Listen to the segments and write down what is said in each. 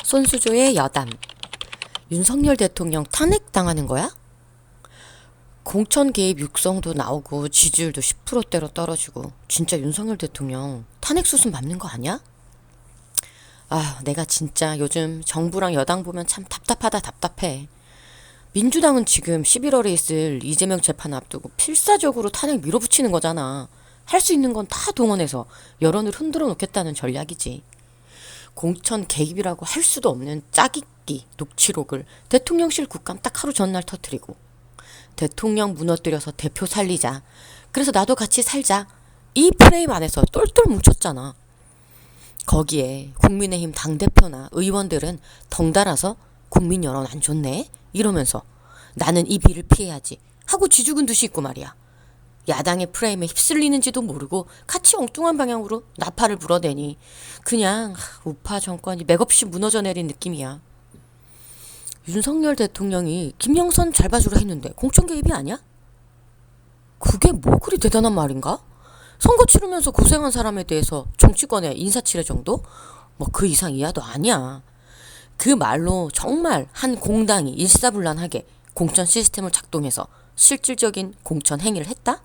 손수조의 여담. 윤석열 대통령 탄핵당하는 거야? 공천 개입 육성도 나오고 지지율도 10%대로 떨어지고 진짜 윤석열 대통령 탄핵 수순 밟는 거 아니야? 아, 내가 진짜 요즘 정부랑 여당 보면 참 답답하다 답답해. 민주당은 지금 11월에 있을 이재명 재판 앞두고 필사적으로 탄핵 밀어붙이는 거잖아. 할 수 있는 건 다 동원해서 여론을 흔들어 놓겠다는 전략이지. 공천 개입이라고 할 수도 없는 짜깁기 녹취록을 대통령실 국감 딱 하루 전날 터뜨리고, 대통령 무너뜨려서 대표 살리자, 그래서 나도 같이 살자, 이 프레임 안에서 똘똘 뭉쳤잖아. 거기에 국민의힘 당대표나 의원들은 덩달아서 국민 여론 안 좋네 이러면서 나는 이 비를 피해야지 하고 쥐죽은 듯이 있고 말이야. 야당의 프레임에 휩쓸리는지도 모르고 같이 엉뚱한 방향으로 나팔을 불어대니 그냥 우파 정권이 맥없이 무너져 내린 느낌이야. 윤석열 대통령이 김영선 잘 봐주라 했는데 공천 개입이 아니야? 그게 뭐 그리 대단한 말인가? 선거 치르면서 고생한 사람에 대해서 정치권에 인사치레 정도? 뭐 그 이상 이하도 아니야. 그 말로 정말 한 공당이 일사불란하게 공천 시스템을 작동해서 실질적인 공천 행위를 했다?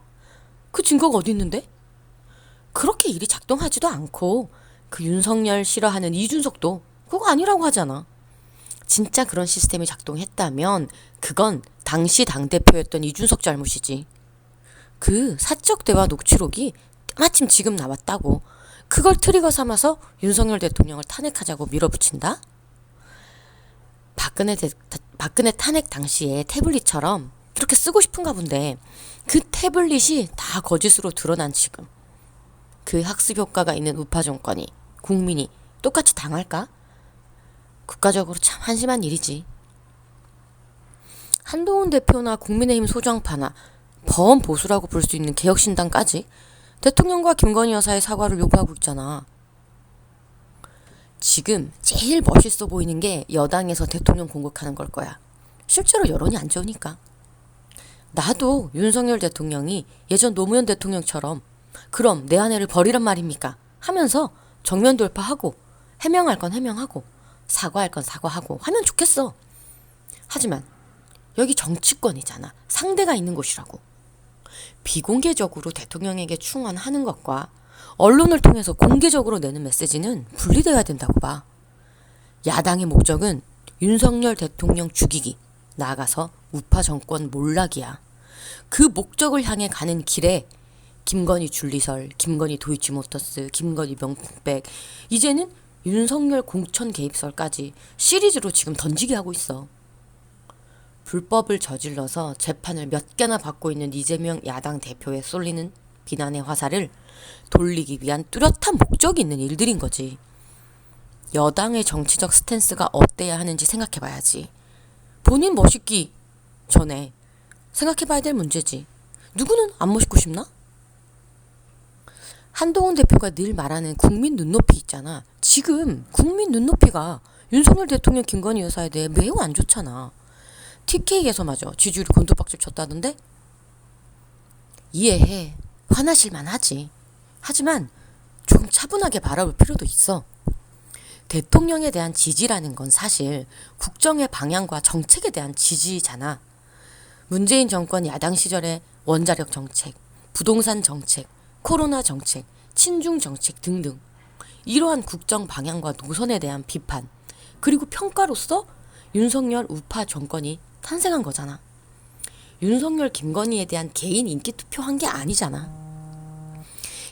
그 증거가 어디 있는데? 그렇게 일이 작동하지도 않고 그 윤석열 싫어하는 이준석도 그거 아니라고 하잖아. 진짜 그런 시스템이 작동했다면 그건 당시 당대표였던 이준석 잘못이지. 그 사적 대화 녹취록이 마침 지금 나왔다고 그걸 트리거 삼아서 윤석열 대통령을 탄핵하자고 밀어붙인다? 박근혜 탄핵 당시에 태블릿처럼 그렇게 쓰고 싶은가 본데 그 태블릿이 다 거짓으로 드러난 지금 그 학습 효과가 있는 우파 정권이 국민이 똑같이 당할까? 국가적으로 참 한심한 일이지. 한동훈 대표나 국민의힘 소장파나 범보수라고 볼 수 있는 개혁신당까지 대통령과 김건희 여사의 사과를 요구하고 있잖아. 지금 제일 멋있어 보이는 게 여당에서 대통령 공격하는 걸 거야. 실제로 여론이 안 좋으니까. 나도 윤석열 대통령이 예전 노무현 대통령처럼 그럼 내 아내를 버리란 말입니까? 하면서 정면 돌파하고 해명할 건 해명하고 사과할 건 사과하고 하면 좋겠어. 하지만 여기 정치권이잖아. 상대가 있는 곳이라고. 비공개적으로 대통령에게 충원하는 것과 언론을 통해서 공개적으로 내는 메시지는 분리돼야 된다고 봐. 야당의 목적은 윤석열 대통령 죽이기, 나아가서 우파 정권 몰락이야. 그 목적을 향해 가는 길에 김건희 줄리설, 김건희 도이치모터스, 김건희 명품백, 이제는 윤석열 공천 개입설까지 시리즈로 지금 던지게 하고 있어. 불법을 저질러서 재판을 몇 개나 받고 있는 이재명 야당 대표에 쏠리는 비난의 화살을 돌리기 위한 뚜렷한 목적이 있는 일들인 거지. 여당의 정치적 스탠스가 어때야 하는지 생각해봐야지. 본인 멋있기 전에 생각해봐야 될 문제지. 누구는 안 멋있고 싶나? 한동훈 대표가 늘 말하는 국민 눈높이 있잖아. 지금 국민 눈높이가 윤석열 대통령 김건희 여사에 대해 매우 안 좋잖아. TK에서마저 지지율이 곤두박질 쳤다던데? 이해해. 화나실만 하지. 하지만 조금 차분하게 바라볼 필요도 있어. 대통령에 대한 지지라는 건 사실 국정의 방향과 정책에 대한 지지잖아. 문재인 정권 야당 시절의 원자력 정책, 부동산 정책, 코로나 정책, 친중 정책 등등 이러한 국정 방향과 노선에 대한 비판 그리고 평가로서 윤석열 우파 정권이 탄생한 거잖아. 윤석열 김건희에 대한 개인 인기 투표한 게 아니잖아.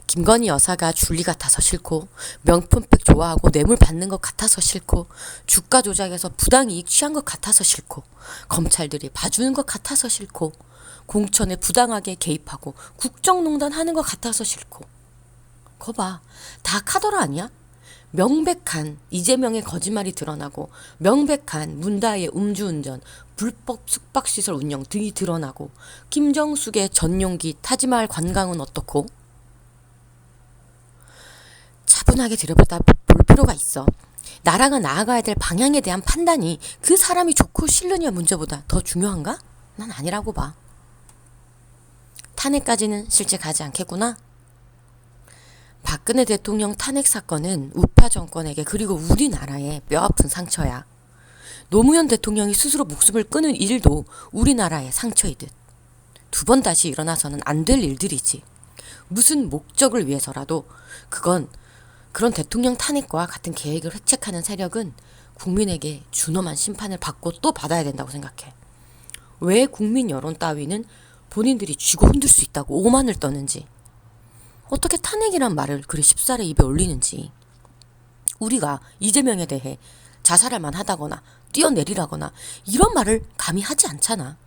김건희 여사가 줄리 같아서 싫고 명품백 좋아하고 뇌물 받는 것 같아서 싫고 주가 조작에서 부당이익 취한 것 같아서 싫고 검찰들이 봐주는 것 같아서 싫고 공천에 부당하게 개입하고 국정농단 하는 것 같아서 싫고. 거봐, 다 카더라 아니야? 명백한 이재명의 거짓말이 드러나고 명백한 문다의 음주운전, 불법 숙박시설 운영 등이 드러나고 김정숙의 전용기 타지마할 관광은 어떻고? 차분하게 들여다볼 필요가 있어. 나라가 나아가야 될 방향에 대한 판단이 그 사람이 좋고 싫느냐 문제보다 더 중요한가? 난 아니라고 봐. 탄핵까지는 실제 가지 않겠구나? 박근혜 대통령 탄핵 사건은 우파 정권에게 그리고 우리나라에 뼈아픈 상처야. 노무현 대통령이 스스로 목숨을 끊은 일도 우리나라의 상처이듯. 두 번 다시 일어나서는 안 될 일들이지. 무슨 목적을 위해서라도 그런 대통령 탄핵과 같은 계획을 획책하는 세력은 국민에게 준엄한 심판을 받고 또 받아야 된다고 생각해. 왜 국민 여론 따위는 본인들이 쥐고 흔들 수 있다고 오만을 떠는지, 어떻게 탄핵이란 말을 그리 쉽사리 입에 올리는지, 우리가 이재명에 대해 자살할 만하다거나 뛰어내리라거나 이런 말을 감히 하지 않잖아.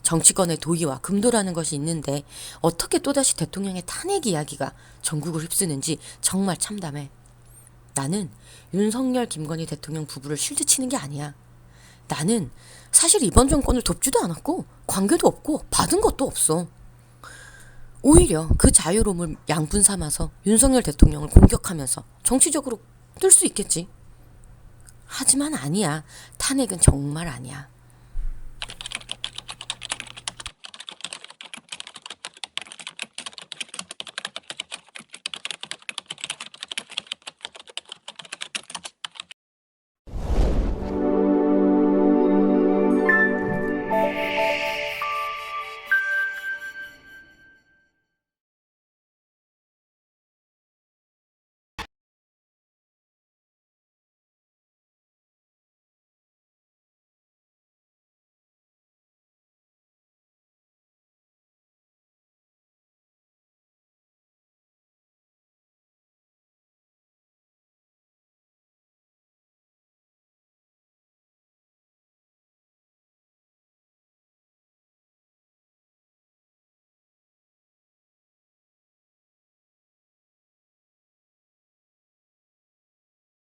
정치권의 도의와 금도라는 것이 있는데 어떻게 또다시 대통령의 탄핵 이야기가 전국을 휩쓰는지 정말 참담해. 나는 윤석열, 김건희 대통령 부부를 실드치는 게 아니야. 나는 사실 이번 정권을 돕지도 않았고 관계도 없고 받은 것도 없어. 오히려 그 자유로움을 양분 삼아서 윤석열 대통령을 공격하면서 정치적으로 뜰 수 있겠지. 하지만 아니야. 탄핵은 정말 아니야.